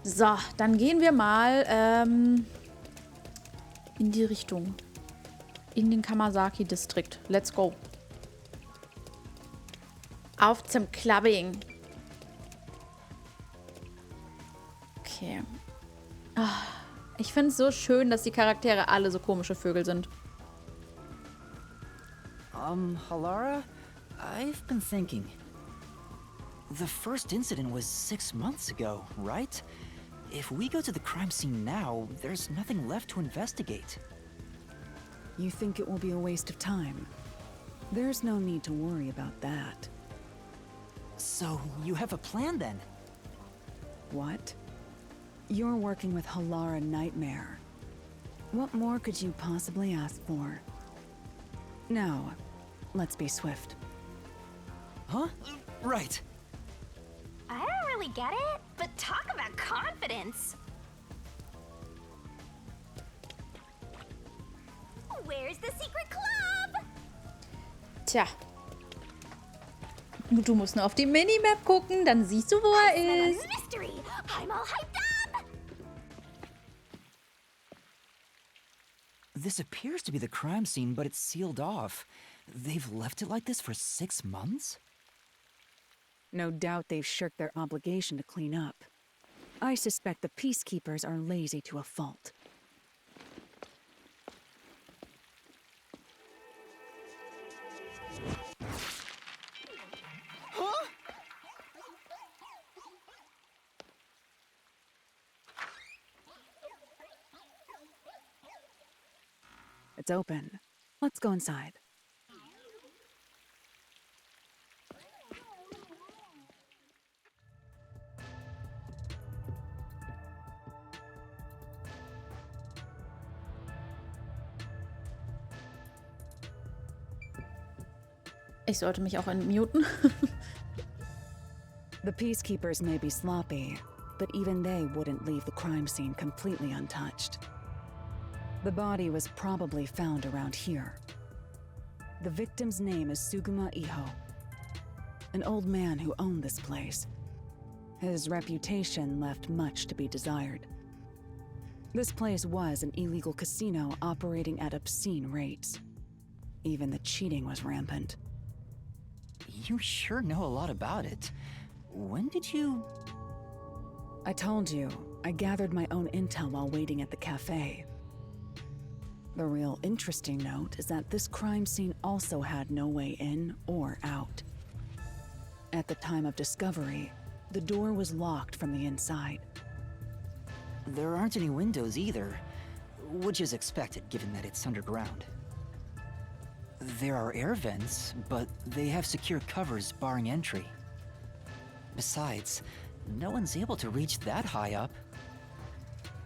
So, dann gehen wir mal in die Richtung. In den Kamasaki-Distrikt. Let's go. Auf zum Clubbing. Okay. Ah, ich finde es so schön, dass die Charaktere alle so komische Vögel sind. Halara, I've been thinking. The first incident was 6 months ago, right? If we go to the crime scene now, there's nothing left to investigate. You think it will be a waste of time? There's no need to worry about that. So, you have a plan then? What? You're working with Halara Nightmare. What more could you possibly ask for? Now, let's be swift. Huh? Right. I don't really get it, but talk about confidence. Where's the secret club? Tja. Du musst nur auf die Minimap gucken, dann siehst du, wo er ist. Mystery. I'm all hyped up. This appears to be the crime scene, but it's sealed off. They've left it like this for 6 months? No doubt they've shirked their obligation to clean up. I suspect the peacekeepers are lazy to a fault. It's open. Let's go inside. Ich sollte mich auch entmuten. The peacekeepers may be sloppy, but even they wouldn't leave the crime scene completely untouched. The body was probably found around here. The victim's name is Suguma Iho, an old man who owned this place. His reputation left much to be desired. This place was an illegal casino operating at obscene rates. Even the cheating was rampant. You sure know a lot about it. When did you... I told you, I gathered my own intel while waiting at the cafe. The real interesting note is that this crime scene also had no way in or out. At the time of discovery, the door was locked from the inside. There aren't any windows either, which is expected given that it's underground. There are air vents, but they have secure covers barring entry. Besides, no one's able to reach that high up.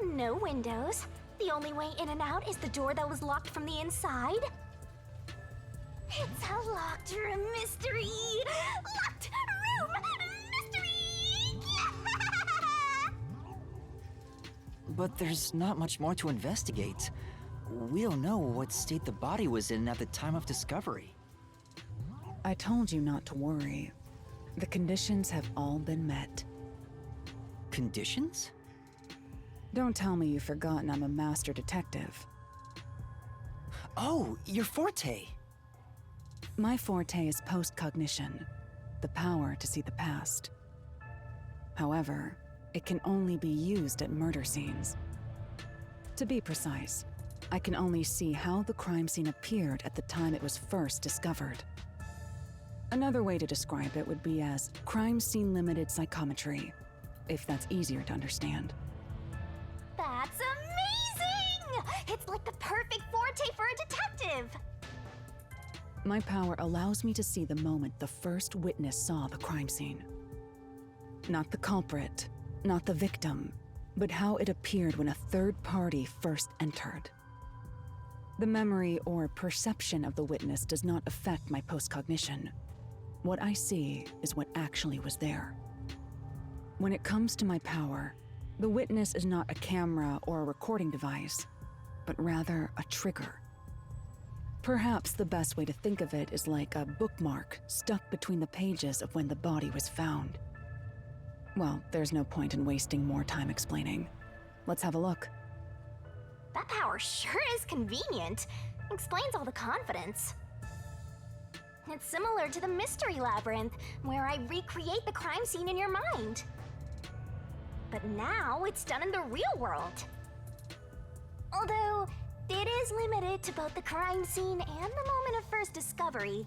No windows. The only way in and out is the door that was locked from the inside. It's a locked room mystery. Locked room mystery. But there's not much more to investigate. We don't know what state the body was in at the time of discovery. I told you not to worry. The conditions have all been met. Conditions? Don't tell me you've forgotten I'm a master detective. Oh, your forte! My forte is postcognition, the power to see the past. However, it can only be used at murder scenes. To be precise, I can only see how the crime scene appeared at the time it was first discovered. Another way to describe it would be as crime scene limited psychometry, if that's easier to understand. That's amazing! It's like the perfect forte for a detective. My power allows me to see the moment the first witness saw the crime scene. Not the culprit, not the victim, but how it appeared when a third party first entered. The memory or perception of the witness does not affect my postcognition. What I see is what actually was there. When it comes to my power, the witness is not a camera or a recording device, but rather a trigger. Perhaps the best way to think of it is like a bookmark stuck between the pages of when the body was found. Well, there's no point in wasting more time explaining. Let's have a look. That power sure is convenient. Explains all the confidence. It's similar to the Mystery Labyrinth, where I recreate the crime scene in your mind. But now it's done in the real world. Although, it is limited to both the crime scene and the moment of first discovery.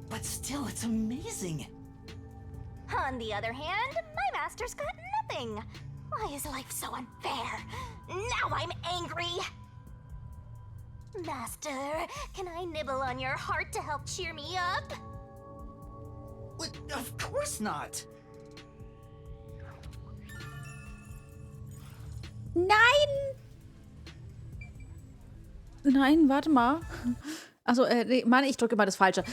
But still, it's amazing. On the other hand, my master's got nothing. Why is life so unfair? Now I'm angry! Master, can I nibble on your heart to help cheer me up? What? Of course not. Nein! Nein, warte mal. Also, nee, Mann, ich drücke immer das Falsche.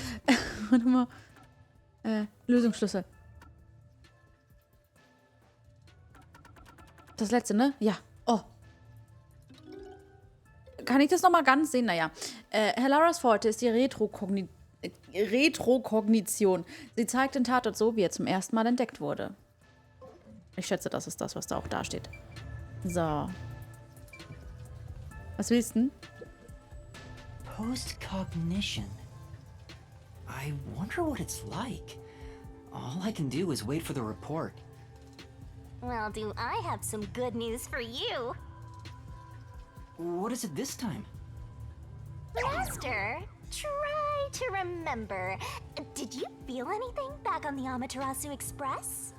Warte mal. Lösungsschlüssel. Das letzte, ne? Ja. Oh. Kann ich das nochmal ganz sehen? Naja. Helaras Pforte ist die Retrokognition. Sie zeigt den Tatort so, wie er zum ersten Mal entdeckt wurde. Ich schätze, das ist das, was da auch da steht. So. Was willst du denn? Post-cognition. I wonder what it's like. All I can do is wait for the report. Well, do I have some good news for you. What is it this time? Master, try to remember. Did you feel anything back on the Amaterasu Express?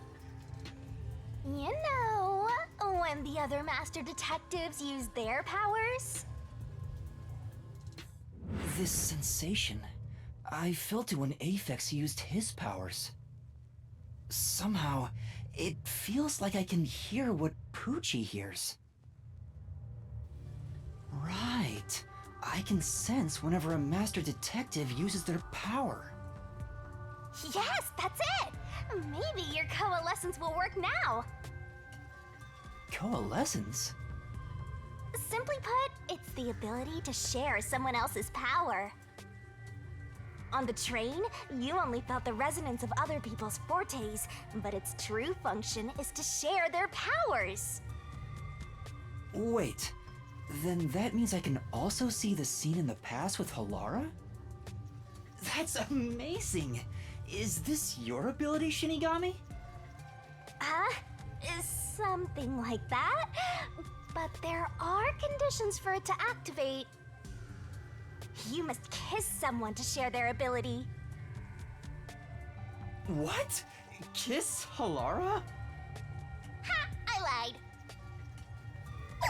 You know, when the other master detectives used their powers? This sensation. I felt it when Aphex used his powers. Somehow, it feels like I can hear what Poochie hears. Right. I can sense whenever a master detective uses their power. Yes, that's it! Maybe your coalescence will work now. Coalescence? Simply put, it's the ability to share someone else's power. On the train, you only felt the resonance of other people's fortes, but its true function is to share their powers. Wait, then that means I can also see the scene in the past with Halara? That's amazing! Is this your ability, Shinigami? Something like that. But there are conditions for it to activate. You must kiss someone to share their ability. What? Kiss Halara? Ha! I lied.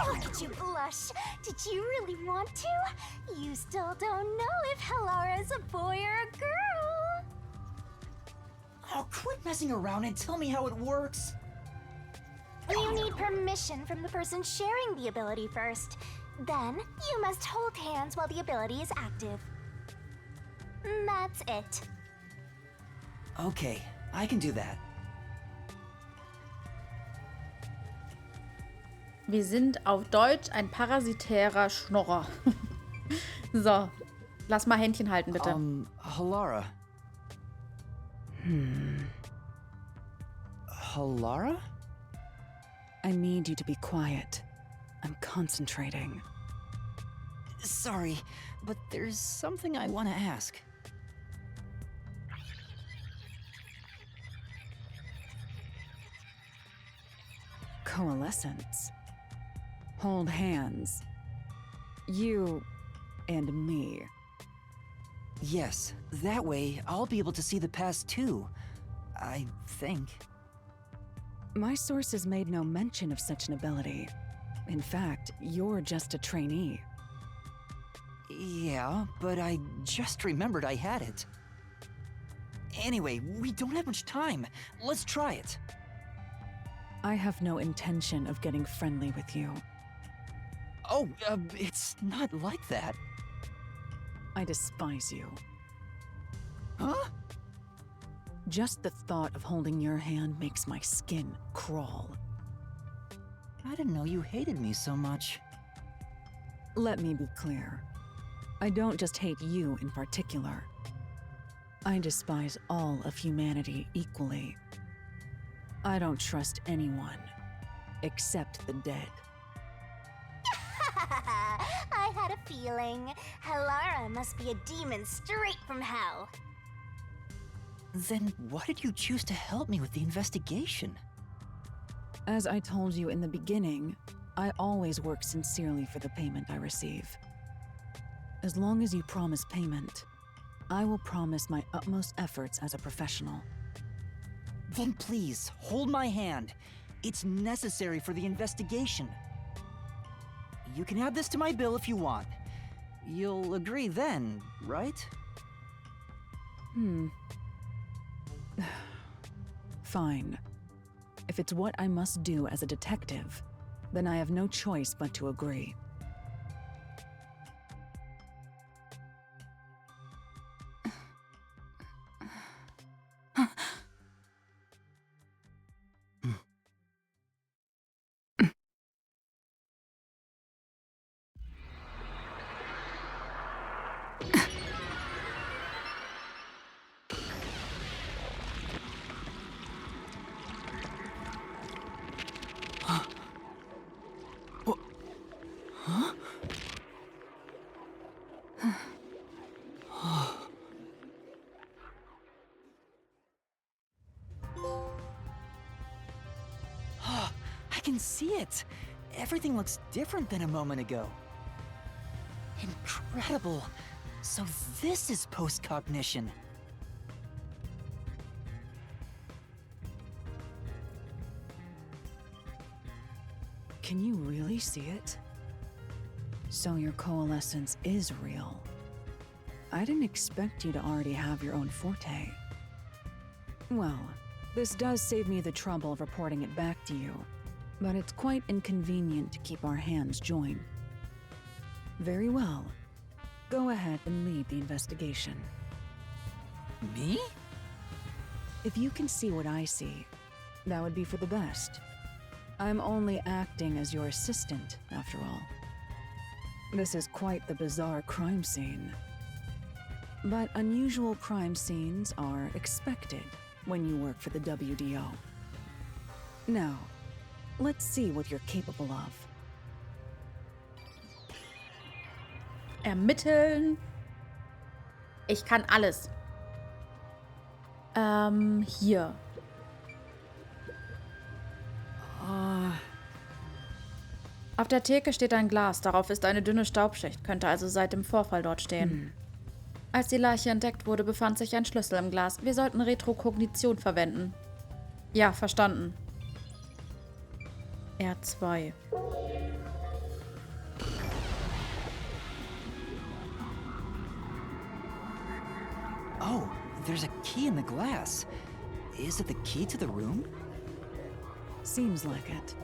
Look at you blush. Did you really want to? You still don't know if Halara is a boy or a girl. Oh, quit messing around and tell me how it works. You need permission from the person sharing the ability first. Then, you must hold hands while the ability is active. That's it. Okay, I can do that. Wir sind auf Deutsch ein parasitärer Schnorrer. So, lass mal Händchen halten, bitte. Halara. Halara? I need you to be quiet. I'm concentrating. Sorry, but there's something I want to ask. Coalescence. Hold hands. You and me. Yes, that way I'll be able to see the past too. I think. My sources made no mention of such an ability. In fact, you're just a trainee. Yeah, but I just remembered I had it. Anyway, we don't have much time. Let's try it. I have no intention of getting friendly with you. Oh, it's not like that. I despise you. Huh? Just the thought of holding your hand makes my skin crawl. I didn't know you hated me so much. Let me be clear. I don't just hate you in particular. I despise all of humanity equally. I don't trust anyone, except the dead. I had a feeling. Halara must be a demon straight from hell. Then why did you choose to help me with the investigation? As I told you in the beginning, I always work sincerely for the payment I receive. As long as you promise payment, I will promise my utmost efforts as a professional. Then please, hold my hand. It's necessary for the investigation. You can add this to my bill if you want. You'll agree then, right? Fine. If it's what I must do as a detective, then I have no choice but to agree. I can see it. Everything looks different than a moment ago. Incredible. So this is post-cognition. Can you really see it? So your coalescence is real. I didn't expect you to already have your own forte. Well, this does save me the trouble of reporting it back to you, but it's quite inconvenient to keep our hands joined. Very well. Go ahead and lead the investigation. Me? If you can see what I see, that would be for the best. I'm only acting as your assistant, after all. This is quite the bizarre crime scene. But unusual crime scenes are expected when you work for the WDO. Now, let's see what you're capable of. Ermitteln. Ich kann alles. Hier. Auf der Theke steht ein Glas. Darauf ist eine dünne Staubschicht. Könnte also seit dem Vorfall dort stehen. Als die Leiche entdeckt wurde, befand sich ein Schlüssel im Glas. Wir sollten Retrokognition verwenden. Ja, verstanden. R2. Oh, there's a key in the glass. Is it the key to the room? Seems like it.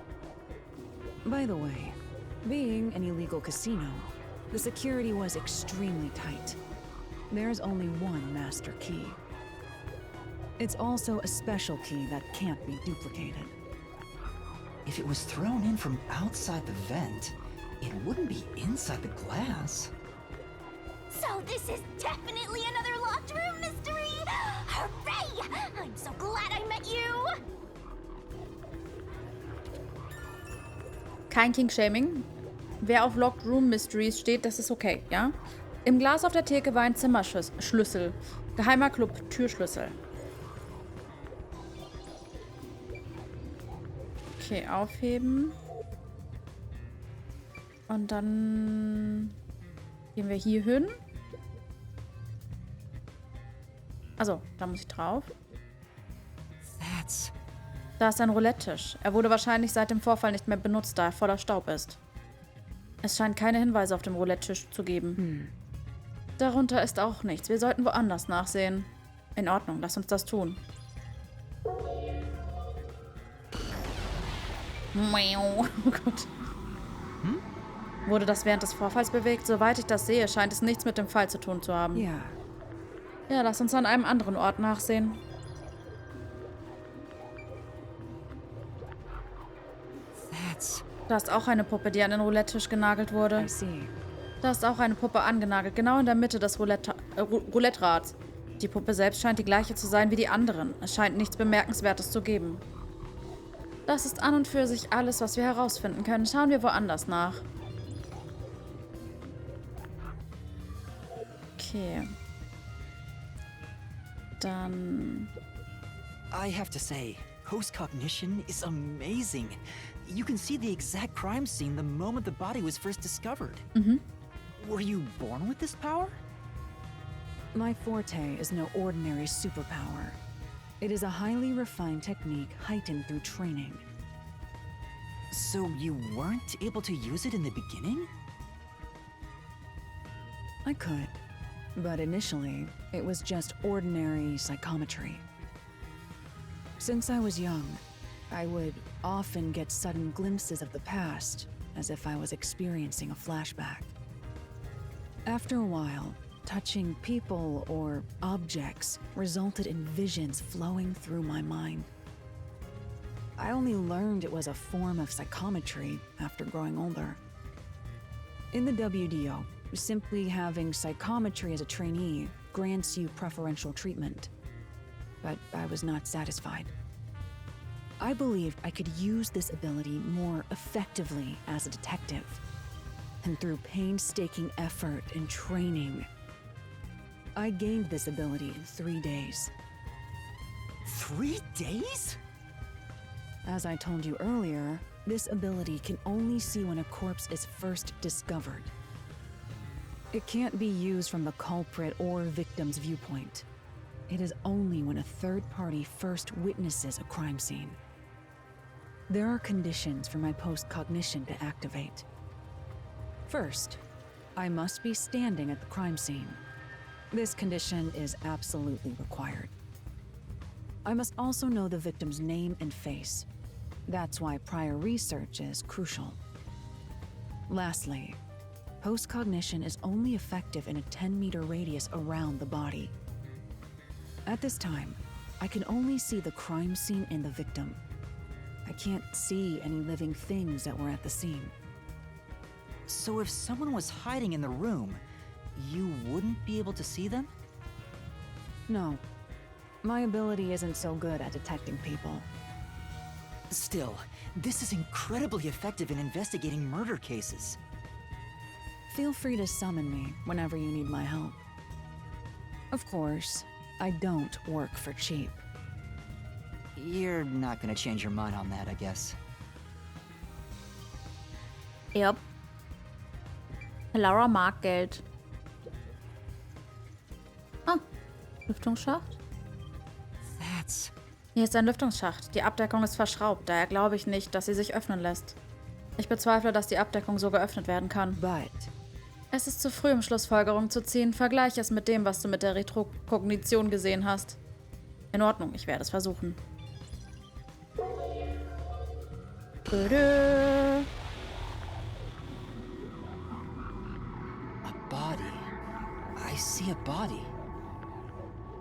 By the way, being an illegal casino, the security was extremely tight. There's only one master key. It's also a special key that can't be duplicated. If it was thrown in from outside the vent, it wouldn't be inside the glass. So this is definitely another locked room mystery! Hooray! I'm so glad I met you! Kein King-Shaming. Wer auf Locked Room Mysteries steht, das ist okay, ja? Im Glas auf der Theke war ein Zimmerschlüssel. Geheimer Club-Türschlüssel. Okay, aufheben. Und dann gehen wir hier hin. Also, da muss ich drauf. That's... Da ist ein Roulette-Tisch. Er wurde wahrscheinlich seit dem Vorfall nicht mehr benutzt, da er voller Staub ist. Es scheint keine Hinweise auf dem Roulette-Tisch zu geben. Darunter ist auch nichts. Wir sollten woanders nachsehen. In Ordnung, lass uns das tun. Oh Gott. Wurde das während des Vorfalls bewegt? Soweit ich das sehe, scheint es nichts mit dem Fall zu tun zu haben. Ja. Ja, lass uns an einem anderen Ort nachsehen. That's... Da ist auch eine Puppe, die an den Roulette-Tisch genagelt wurde. I see. Da ist auch eine Puppe angenagelt, genau in der Mitte des Roulette-Rads. Die Puppe selbst scheint die gleiche zu sein wie die anderen. Es scheint nichts Bemerkenswertes zu geben. Das ist an und für sich alles, was wir herausfinden können. Schauen wir woanders nach. Okay. Dann... I have to say, post-cognition is amazing. You can see the exact crime scene the moment the body was first discovered. Were you born with this power? My forte is no ordinary superpower. It is a highly refined technique heightened through training. So you weren't able to use it in the beginning? I could, but initially, it was just ordinary psychometry. Since I was young, I would often get sudden glimpses of the past, as if I was experiencing a flashback. After a while, touching people or objects resulted in visions flowing through my mind. I only learned it was a form of psychometry after growing older. In the WDO, simply having psychometry as a trainee grants you preferential treatment. But I was not satisfied. I believed I could use this ability more effectively as a detective. And through painstaking effort and training, I gained this ability in 3 days. 3 days? As I told you earlier, this ability can only see when a corpse is first discovered. It can't be used from the culprit or victim's viewpoint. It is only when a third party first witnesses a crime scene. There are conditions for my post-cognition to activate. First, I must be standing at the crime scene. This condition is absolutely required. I must also know the victim's name and face. That's why prior research is crucial. Lastly, post-cognition is only effective in a 10-meter radius around the body. At this time, I can only see the crime scene and the victim. I can't see any living things that were at the scene. So if someone was hiding in the room, you wouldn't be able to see them? No. My ability isn't so good at detecting people. Still, this is incredibly effective in investigating murder cases. Feel free to summon me whenever you need my help. Of course, I don't work for cheap. You're not gonna change your mind on that, I guess. Yep. Laura mag Geld. Ah, Lüftungsschacht? That's... Hier ist ein Lüftungsschacht. Die Abdeckung ist verschraubt, daher glaube ich nicht, dass sie sich öffnen lässt. Ich bezweifle, dass die Abdeckung so geöffnet werden kann. But Es ist zu früh, um Schlussfolgerungen zu ziehen. Vergleich es mit dem, was du mit der Retrokognition gesehen hast. In Ordnung, ich werde es versuchen. a body. I see a body.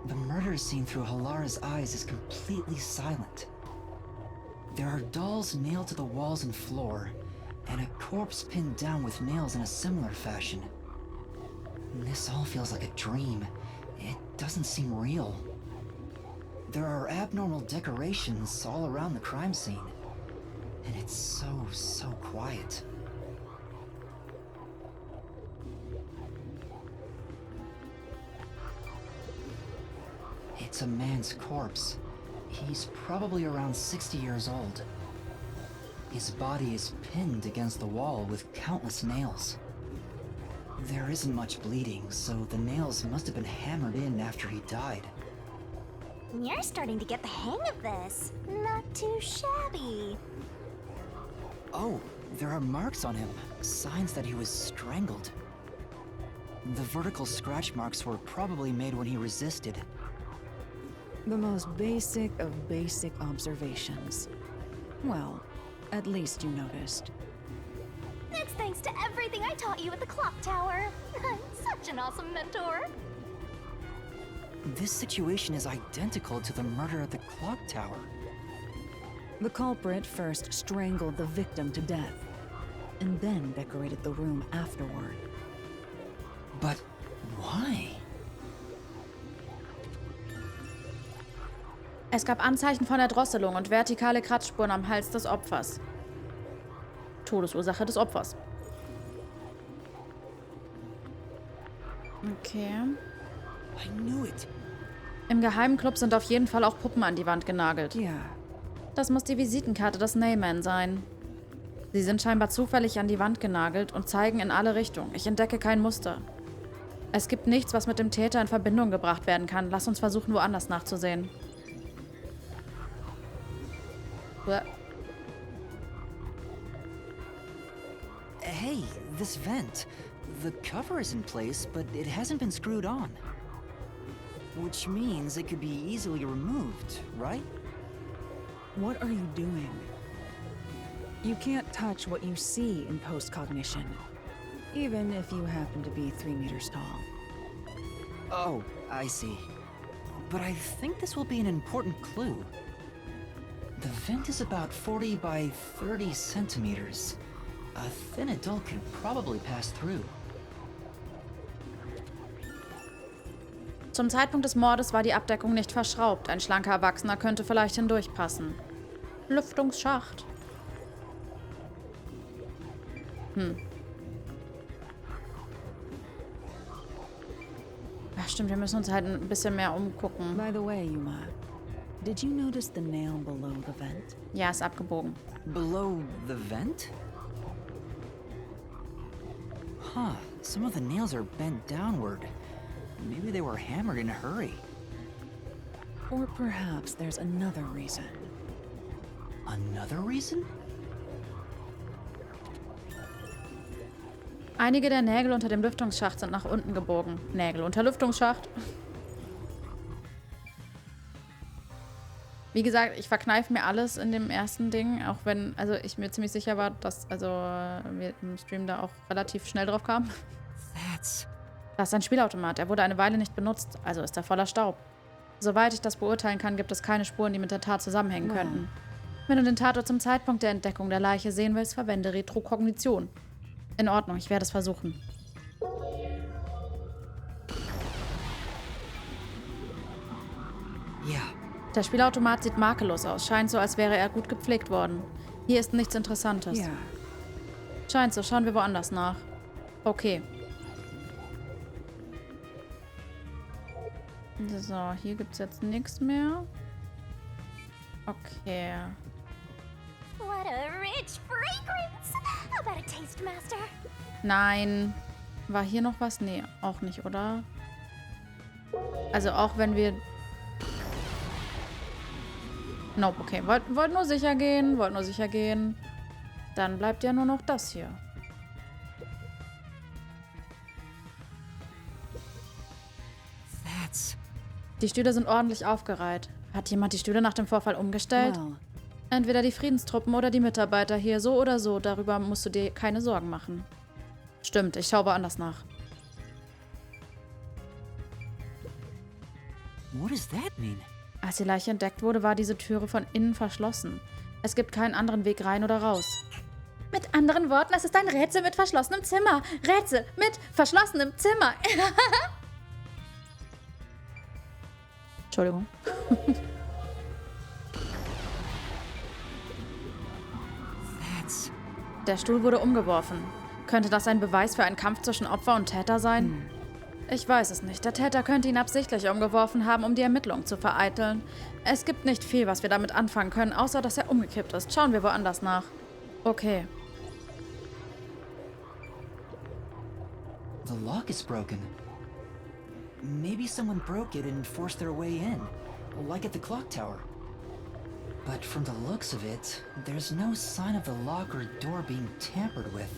The murder scene through Halara's eyes is completely silent. There are dolls nailed to the walls and floor, and a corpse pinned down with nails in a similar fashion. This all feels like a dream. It doesn't seem real. There are abnormal decorations all around the crime scene, and it's so quiet. It's a man's corpse. He's probably around 60 years old. His body is pinned against the wall with countless nails. There isn't much bleeding, so the nails must have been hammered in after he died. You're starting to get the hang of this. Not too shabby. Oh, there are marks on him, signs that he was strangled. The vertical scratch marks were probably made when he resisted. the most basic of basic observations. Well, at least you noticed. It's thanks to everything I taught you at the clock tower. I'm such an awesome mentor. This situation is identical to the murder at the clock tower. The culprit first strangled the victim to death, and then decorated the room afterward. Es gab Anzeichen von Erdrosselung und vertikale Kratzspuren am Hals des Opfers. Todesursache des Opfers. Okay. I knew it. Im geheimen Club sind auf jeden Fall auch Puppen an die Wand genagelt. Ja. Das muss die Visitenkarte des Neyman sein. Sie sind scheinbar zufällig an die Wand genagelt und zeigen in alle Richtungen. Ich entdecke kein Muster. Es gibt nichts, was mit dem Täter in Verbindung gebracht werden kann. Lass uns versuchen, woanders nachzusehen. Uah. Hey, this vent. The cover is in place, but it hasn't been screwed on. Which means it could be easily removed, right? What are you doing? You can't touch what you see in postcognition, even if you happen to be 3 meters tall. Oh, I see. But I think this will be an important clue. The vent is about 40 by 30 centimeters. A thin adult could probably pass through. Zum Zeitpunkt des Mordes war die Abdeckung nicht verschraubt. Ein schlanker Erwachsener könnte vielleicht hindurchpassen. Lüftungsschacht. Ja, stimmt, wir müssen uns halt ein bisschen mehr umgucken. By the way, Yuma, did you notice the nail below the vent? Ja, ist abgebogen. Below the vent? Huh, some of the nails are bent downward. Maybe they were hammered in a hurry. Or perhaps there's another reason. Another reason? Einige der Nägel unter dem Lüftungsschacht sind nach unten gebogen. Nägel unter Lüftungsschacht. Wie gesagt, ich verkneife mir alles in dem ersten Ding, auch wenn, also ich mir ziemlich sicher war, dass wir im Stream da auch relativ schnell drauf kamen. Das ist ein Spielautomat. Er wurde eine Weile nicht benutzt, also ist er voller Staub. Soweit ich das beurteilen kann, gibt es keine Spuren, die mit der Tat zusammenhängen könnten. Wenn du den Tatort zum Zeitpunkt der Entdeckung der Leiche sehen willst, verwende Retrokognition. In Ordnung, ich werde es versuchen. Ja. Der Spielautomat sieht makellos aus. Scheint so, als wäre er gut gepflegt worden. Hier ist nichts Interessantes. Ja. Scheint so. Schauen wir woanders nach. Okay. So, hier gibt es jetzt nichts mehr. Okay. What a rich fragrance! How about a taste, Master? Nein. War hier noch was? Nee, auch nicht, oder? Also auch wenn wir... Nope, okay. Wollt nur sicher gehen. Dann bleibt ja nur noch das hier. Die Stühle sind ordentlich aufgereiht. Hat jemand die Stühle nach dem Vorfall umgestellt? Well, Entweder die Friedenstruppen oder die Mitarbeiter hier, so oder so. Darüber musst du dir keine Sorgen machen. Stimmt, ich schaue woanders nach. What does that mean? Als die Leiche entdeckt wurde, war diese Türe von innen verschlossen. Es gibt keinen anderen Weg rein oder raus. Mit anderen Worten, es ist ein Rätsel mit verschlossenem Zimmer. Rätsel mit verschlossenem Zimmer. Entschuldigung. Der Stuhl wurde umgeworfen. Könnte das ein Beweis für einen Kampf zwischen Opfer und Täter sein? Ich weiß es nicht. Der Täter könnte ihn absichtlich umgeworfen haben, um die Ermittlungen zu vereiteln. Es gibt nicht viel, was wir damit anfangen können, außer dass er umgekippt ist. Schauen wir woanders nach. Okay. The lock is broken. Maybe someone broke it and forced their way in, like at the clock tower. But from the looks of it, there's no sign of the lock or door being tampered with.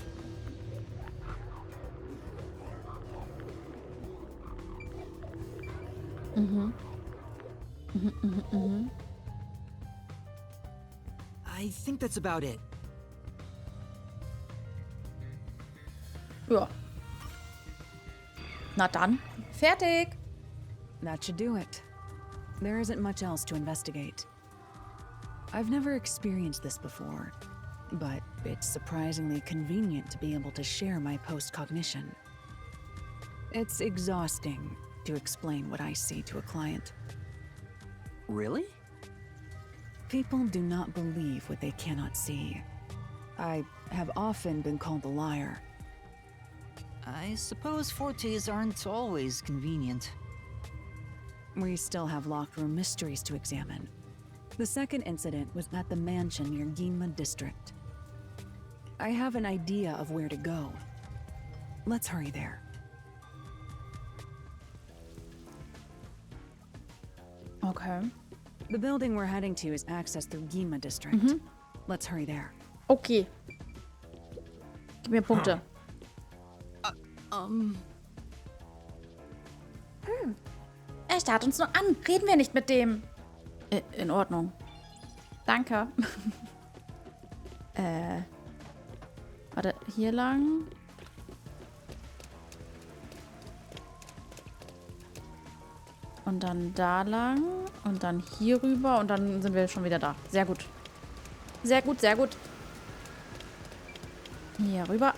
I think that's about it. Ja. Na dann. Fertig. that should do it. There isn't much else to investigate. I've never experienced this before, but it's surprisingly convenient to be able to share my postcognition. It's exhausting to explain what I see to a client. Really? People do not believe what they cannot see. I have often been called a liar. I suppose fortes aren't always convenient. We still have locked room mysteries to examine. The second incident was at the mansion near Ginma district. I have an idea of where to go. Let's hurry there. Okay. The building we're heading to is accessed through Ginma district. Let's hurry there. Okay. Gib mir Punkte. Er starrt uns nur an. Reden wir nicht mit dem. In Ordnung. Danke. Warte, hier lang. Und dann da lang. Und dann hier rüber. Und dann sind wir schon wieder da. Sehr gut. Sehr gut, sehr gut. Hier rüber.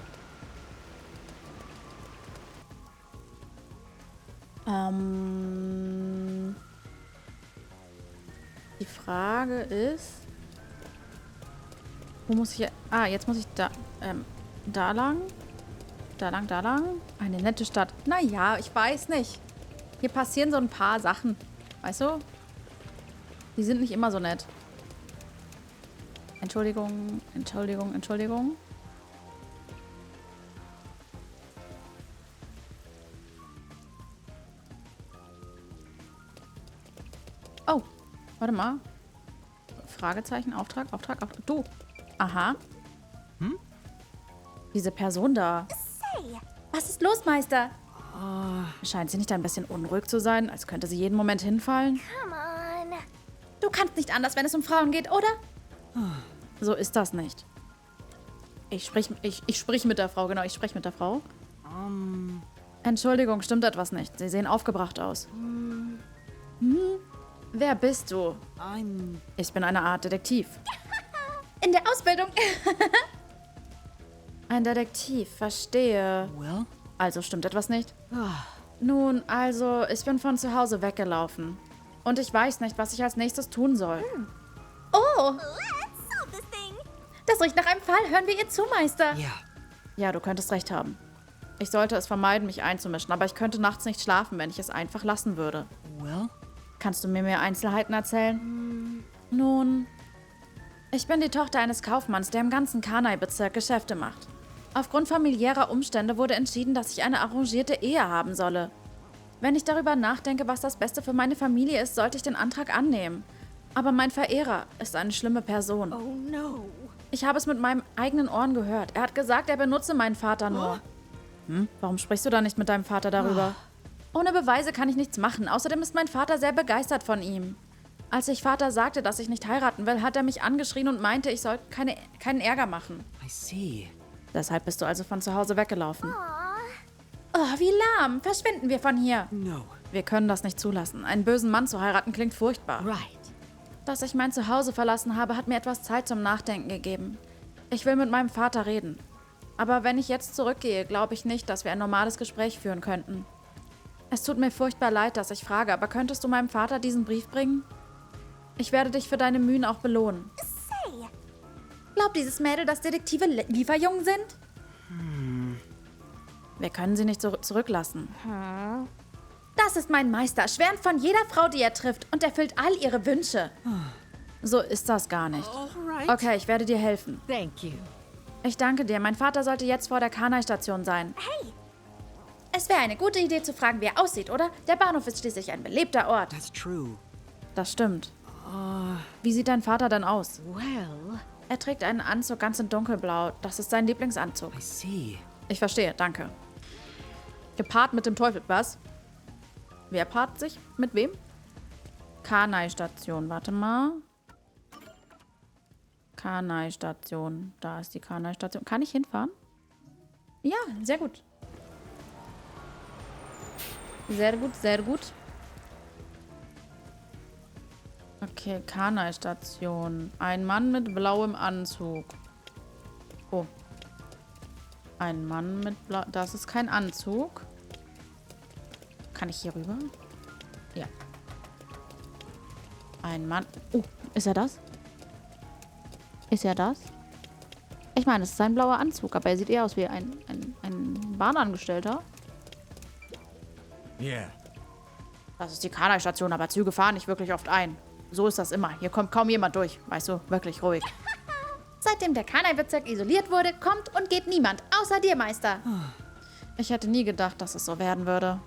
Die Frage ist... Wo muss ich... Ah, jetzt muss ich da... Da lang. Da lang, da lang. Eine nette Stadt. Naja, ich weiß nicht. Hier passieren so ein paar Sachen. Weißt du? Die sind nicht immer so nett. Entschuldigung, Entschuldigung, Entschuldigung. Oh, warte mal. Fragezeichen, Auftrag, Auftrag, Auftrag. Du. Aha. Diese Person da. Say, Was ist los, Meister? Scheint sie nicht ein bisschen unruhig zu sein, als könnte sie jeden Moment hinfallen? come on. Du kannst nicht anders, wenn es um Frauen geht, oder? So ist das nicht. Ich sprich mit der Frau, genau, ich spreche mit der Frau. Entschuldigung, stimmt etwas nicht. Sie sehen aufgebracht aus. Wer bist du? Ich bin eine Art Detektiv. In der Ausbildung. Ein Detektiv, verstehe. Well? Also stimmt etwas nicht? Nun, also, ich bin von zu Hause weggelaufen. Und ich weiß nicht, was ich als nächstes tun soll. Oh, Let's solve this thing. das riecht nach einem Fall. Hören wir ihr zu, Meister. Yeah. Ja, du könntest recht haben. Ich sollte es vermeiden, mich einzumischen, aber ich könnte nachts nicht schlafen, wenn ich es einfach lassen würde. Well? Kannst du mir mehr Einzelheiten erzählen? Nun, ich bin die Tochter eines Kaufmanns, der im ganzen Kanai-Bezirk Geschäfte macht. Aufgrund familiärer Umstände wurde entschieden, dass ich eine arrangierte Ehe haben solle. Wenn ich darüber nachdenke, was das Beste für meine Familie ist, sollte ich den Antrag annehmen. Aber mein Verehrer ist eine schlimme Person. Oh no. Ich habe es mit meinen eigenen Ohren gehört. Er hat gesagt, er benutze meinen Vater nur. Warum sprichst du da nicht mit deinem Vater darüber? Ohne Beweise kann ich nichts machen. Außerdem ist mein Vater sehr begeistert von ihm. Als ich Vater sagte, dass ich nicht heiraten will, hat er mich angeschrien und meinte, ich soll keinen Ärger machen. I see. Deshalb bist du also von zu Hause weggelaufen. Aw. Oh, wie lahm. Verschwinden wir von hier. No. Wir können das nicht zulassen. Einen bösen Mann zu heiraten klingt furchtbar. Right. Dass ich mein Zuhause verlassen habe, hat mir etwas Zeit zum Nachdenken gegeben. Ich will mit meinem Vater reden. Aber wenn ich jetzt zurückgehe, glaube ich nicht, dass wir ein normales Gespräch führen könnten. Es tut mir furchtbar leid, dass ich frage, aber könntest du meinem Vater diesen Brief bringen? Ich werde dich für deine Mühen auch belohnen. Say, Glaubt dieses Mädel, dass Detektive Lieferjungen sind? Wir können sie nicht zurücklassen. Das ist mein Meister, schwärmt von jeder Frau, die er trifft und erfüllt all ihre Wünsche. So ist das gar nicht. Alright. Okay, ich werde dir helfen. Thank you. Ich danke dir. Mein Vater sollte jetzt vor der Kanai-Station sein. hey, Es wäre eine gute Idee zu fragen, wie er aussieht, oder? Der Bahnhof ist schließlich ein belebter Ort. That's true. Das stimmt. Wie sieht dein Vater denn aus? Well, Er trägt einen Anzug ganz in dunkelblau. Das ist sein Lieblingsanzug. I see. Ich verstehe, danke. Gepaart mit dem Teufel, was? Wer paart sich? Mit wem? Kanai-Station, warte mal. Kanai-Station. Da ist die Kanai-Station. Kann ich hinfahren? Ja, sehr gut. Sehr gut, sehr gut. Okay, Kanai-Station. Ein Mann mit blauem Anzug. Oh. Ein Mann mit blau... Das ist kein Anzug. Kann ich hier rüber? Ja. Ein Mann... Oh, ist er das? Ist ja das. Ich meine, es ist ein blauer Anzug, aber er sieht eher aus wie ein Bahnangestellter. Yeah. Das ist die Kanai-Station, aber Züge fahren nicht wirklich oft ein. So ist das immer. Hier kommt kaum jemand durch. Weißt du, wirklich ruhig. Seitdem der Kanai-Bezirk isoliert wurde, kommt und geht niemand. Außer dir, Meister. Ich hätte nie gedacht, dass es so werden würde.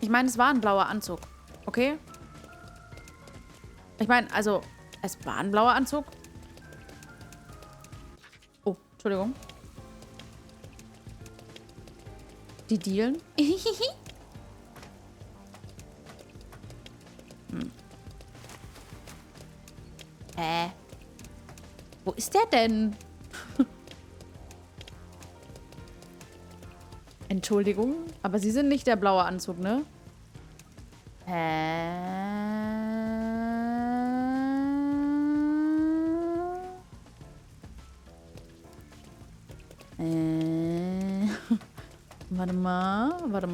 Ich meine, es war ein blauer Anzug. Okay? Ich meine, also, es war ein blauer Anzug. Oh, Entschuldigung. Die dealen? Wo ist der denn? Entschuldigung, aber Sie sind nicht der blaue Anzug, ne?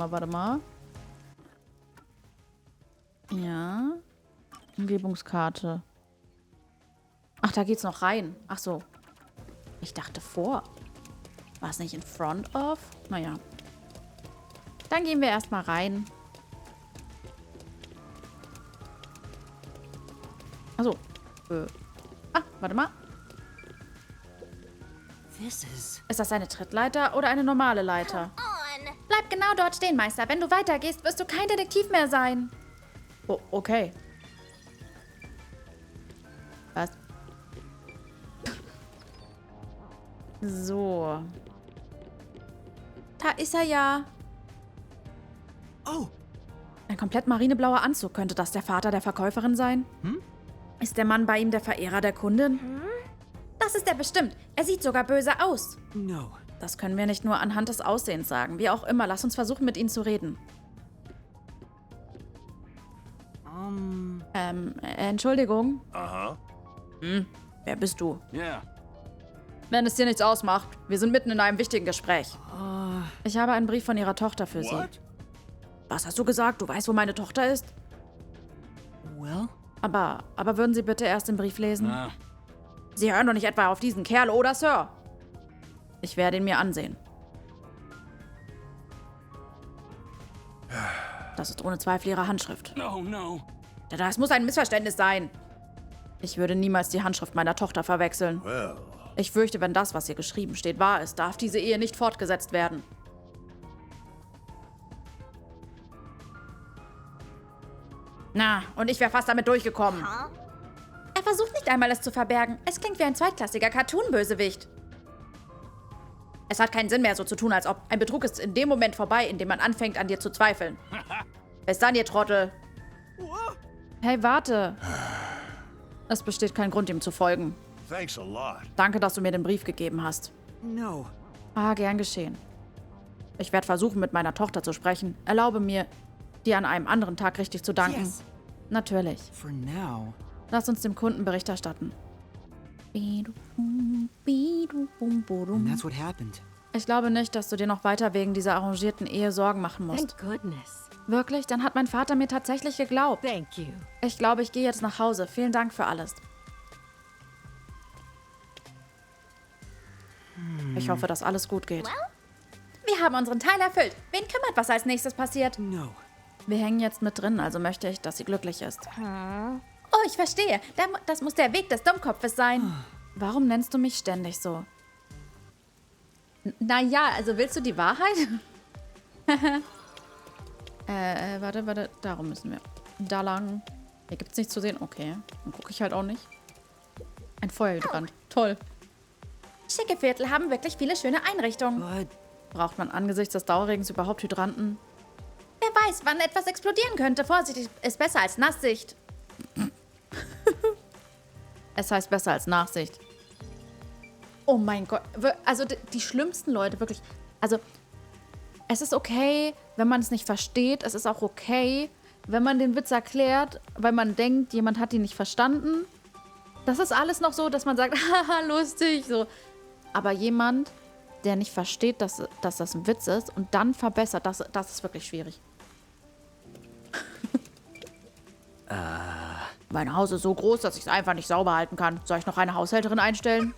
Warte mal. Ja. Umgebungskarte. Ach, da geht's noch rein. Ach so. Ich dachte vor. War es nicht in front of? Naja. Dann gehen wir erstmal rein. Achso. Warte mal. Ist das eine Trittleiter oder eine normale Leiter? Bleib genau dort stehen, Meister. Wenn du weitergehst, wirst du kein Detektiv mehr sein. Oh, okay. Was? So. Da ist er ja. Oh. Ein komplett marineblauer Anzug. Könnte das der Vater der Verkäuferin sein? Ist der Mann bei ihm der Verehrer der Kundin? Das ist er bestimmt. Er sieht sogar böse aus. No. Das können wir nicht nur anhand des Aussehens sagen. Wie auch immer, lass uns versuchen, mit ihm zu reden. Entschuldigung. Aha. Wer bist du? Yeah. Wenn es dir nichts ausmacht. Wir sind mitten in einem wichtigen Gespräch. Ich habe einen Brief von ihrer Tochter für Sie. What? Was hast du gesagt? Du weißt, wo meine Tochter ist? Well? Aber würden Sie bitte erst den Brief lesen? Ah. Sie hören doch nicht etwa auf diesen Kerl, oder, Sir? Ich werde ihn mir ansehen. Das ist ohne Zweifel Ihre Handschrift. No. Das muss ein Missverständnis sein. Ich würde niemals die Handschrift meiner Tochter verwechseln. Well. Ich fürchte, wenn das, was hier geschrieben steht, wahr ist, darf diese Ehe nicht fortgesetzt werden. Na, und ich wäre fast damit durchgekommen. Er versucht nicht einmal, es zu verbergen. Es klingt wie ein zweitklassiger Cartoon-Bösewicht. Es hat keinen Sinn mehr, so zu tun, als ob. Ein Betrug ist in dem Moment vorbei, in dem man anfängt, an dir zu zweifeln. Bis dann, ihr Trottel. Hey, warte. Es besteht kein Grund, ihm zu folgen. Thanks a lot. Danke, dass du mir den Brief gegeben hast. No. Gern geschehen. Ich werde versuchen, mit meiner Tochter zu sprechen. Erlaube mir, dir an einem anderen Tag richtig zu danken. Yes. Natürlich. For now. Lass uns dem Kunden Bericht erstatten. And that's what happened. Ich glaube nicht, dass du dir noch weiter wegen dieser arrangierten Ehe Sorgen machen musst. Thank goodness. Wirklich? Dann hat mein Vater mir tatsächlich geglaubt. Thank you. Ich glaube, ich gehe jetzt nach Hause. Vielen Dank für alles. Ich hoffe, dass alles gut geht. Wir haben unseren Teil erfüllt. Wen kümmert, was als nächstes passiert? No. Wir hängen jetzt mit drin, also möchte ich, dass sie glücklich ist. Oh, ich verstehe. Das muss der Weg des Dummkopfes sein. Warum nennst du mich ständig so? Naja, also willst du die Wahrheit? Warte, darum müssen wir. Da lang. Hier gibt's nichts zu sehen. Okay, dann gucke ich halt auch nicht. Ein Feuerhydrant. Toll. Schicke Viertel haben wirklich viele schöne Einrichtungen. But Braucht man angesichts des Dauerregens überhaupt Hydranten? Wer weiß, wann etwas explodieren könnte. Vorsicht ist besser als Nasssicht. Es heißt besser als Nachsicht. Oh mein Gott. Also die schlimmsten Leute, wirklich. Also, es ist okay, wenn man es nicht versteht. Es ist auch okay, wenn man den Witz erklärt, weil man denkt, jemand hat ihn nicht verstanden. Das ist alles noch so, dass man sagt, haha, lustig. So. Aber jemand, der nicht versteht, dass das ein Witz ist und dann verbessert, das ist wirklich schwierig. Mein Haus ist so groß, dass ich es einfach nicht sauber halten kann. Soll ich noch eine Haushälterin einstellen?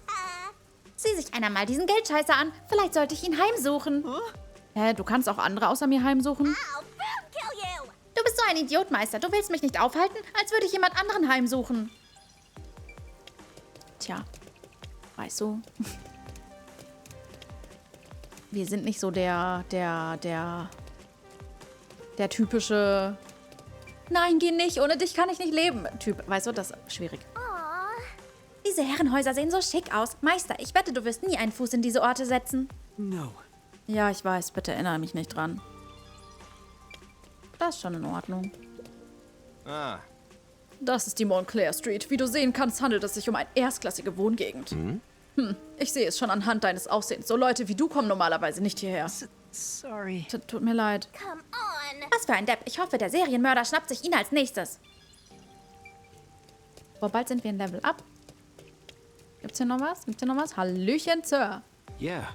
Sieh sich einer mal diesen Geldscheißer an. Vielleicht sollte ich ihn heimsuchen. Hä, du kannst auch andere außer mir heimsuchen? I'll kill you! Du bist so ein Idiot, Meister. Du willst mich nicht aufhalten, als würde ich jemand anderen heimsuchen. Tja, weißt du, wir sind nicht so der typische Nein, geh nicht, ohne dich kann ich nicht leben Typ. Weißt du, das ist schwierig. Diese Herrenhäuser sehen so schick aus. Meister, ich wette, du wirst nie einen Fuß in diese Orte setzen. No. Ja, ich weiß, bitte erinnere mich nicht dran. Das ist schon in Ordnung. Ah, Das ist die Montclair Street. Wie du sehen kannst, handelt es sich um eine erstklassige Wohngegend. Ich sehe es schon anhand deines Aussehens. So Leute wie du kommen normalerweise nicht hierher. Sorry. Tut mir leid. Come on! Was für ein Depp. Ich hoffe, der Serienmörder schnappt sich ihn als nächstes. Boah, bald sind wir ein Level up. Gibt's hier noch was? Gibt's hier noch was? Hallöchen, Sir. yeah.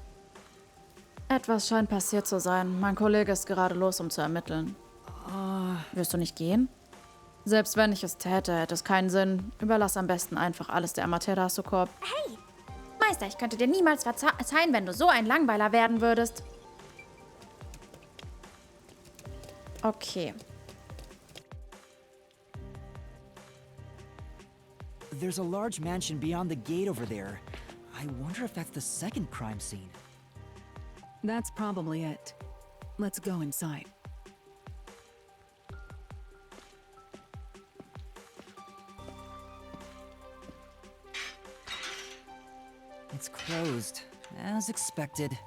Etwas scheint passiert zu sein. Mein Kollege ist gerade los, um zu ermitteln. Wirst du nicht gehen? Selbst wenn ich es täte, hätte es keinen Sinn. Überlass am besten einfach alles der Amaterasu-Korb. Hey! Meister, ich könnte dir niemals verzeihen, wenn du so ein Langweiler werden würdest. Okay. There's a large mansion beyond the gate over there. I wonder if that's the second crime scene. That's probably it. Let's go inside. It's closed, as expected.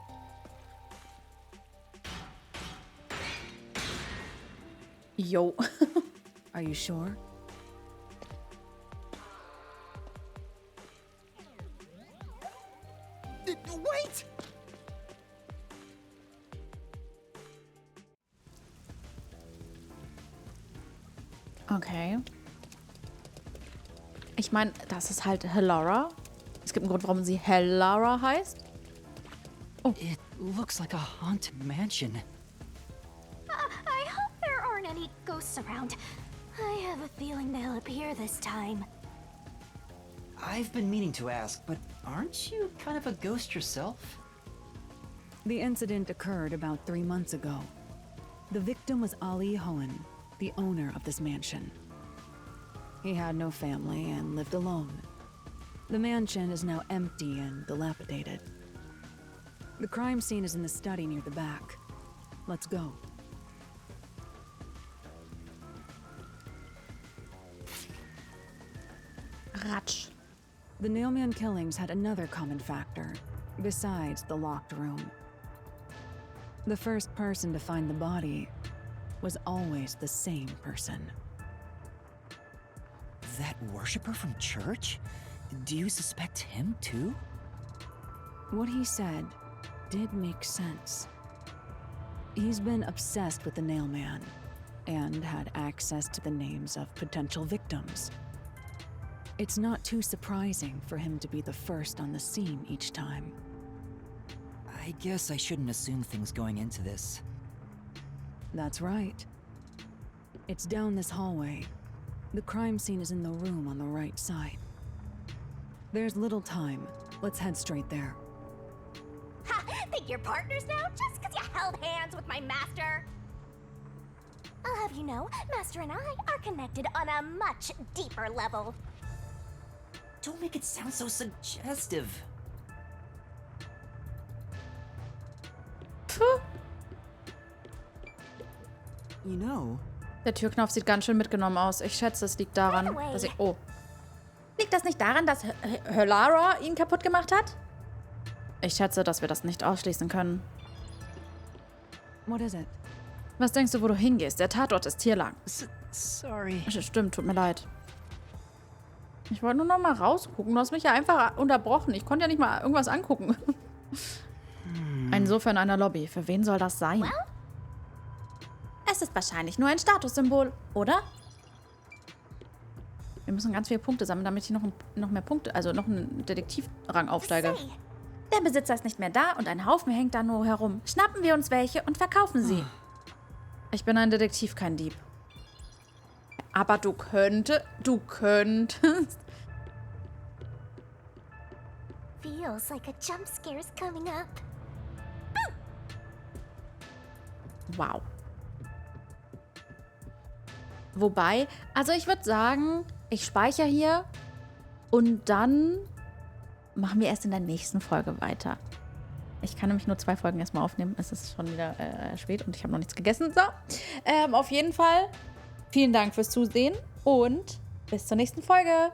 Yo. Are you sure? Wait! Okay. Ich meine, das ist halt Hellara. Es gibt einen Grund, warum sie Hellara heißt. It looks like a haunted mansion. I hope there aren't any ghosts around. I have a feeling they'll appear this time. I've been meaning to ask, but aren't you kind of a ghost yourself? The incident occurred about 3 months ago. The victim was Ali Hohen, the owner of this mansion. He had no family and lived alone. The mansion is now empty and dilapidated. The crime scene is in the study near the back. Let's go. Ratsch. The Nailman killings had another common factor, besides the locked room. The first person to find the body was always the same person. That worshiper from church? Do you suspect him too? What he said did make sense. He's been obsessed with the Nailman and had access to the names of potential victims. It's not too surprising for him to be the first on the scene each time. I guess I shouldn't assume things going into this. That's right. It's down this hallway. The crime scene is in the room on the right side. There's little time. Let's head straight there. Ha! Think you're partners now just because you held hands with my master? I'll have you know, Master and I are connected on a much deeper level. Don't make it sound so suggestive. Puh. You know, Der Türknopf sieht ganz schön mitgenommen aus. Ich schätze, es liegt daran, dass ich... Oh. Liegt das nicht daran, dass Hellara ihn kaputt gemacht hat? Ich schätze, dass wir das nicht ausschließen können. What is it? Was denkst du, wo du hingehst? Der Tatort ist hier lang. sorry. Stimmt, tut mir leid. Ich wollte nur noch mal rausgucken. Du hast mich ja einfach unterbrochen. Ich konnte ja nicht mal irgendwas angucken. Ein Sofa in einer Lobby. Für wen soll das sein? Es ist wahrscheinlich nur ein Statussymbol, oder? Wir müssen ganz viele Punkte sammeln, damit ich noch mehr Punkte, also noch einen Detektivrang aufsteige. Say, Der Besitzer ist nicht mehr da und ein Haufen hängt da nur herum. Schnappen wir uns welche und verkaufen sie. Ich bin ein Detektiv, kein Dieb. Aber du könntest. Feels like a jump scare's coming up. Wow. Wobei, also ich würde sagen, ich speichere hier und dann machen wir erst in der nächsten Folge weiter. Ich kann nämlich nur 2 Folgen erstmal aufnehmen. Es ist schon wieder spät und ich habe noch nichts gegessen. So, auf jeden Fall vielen Dank fürs Zusehen und bis zur nächsten Folge.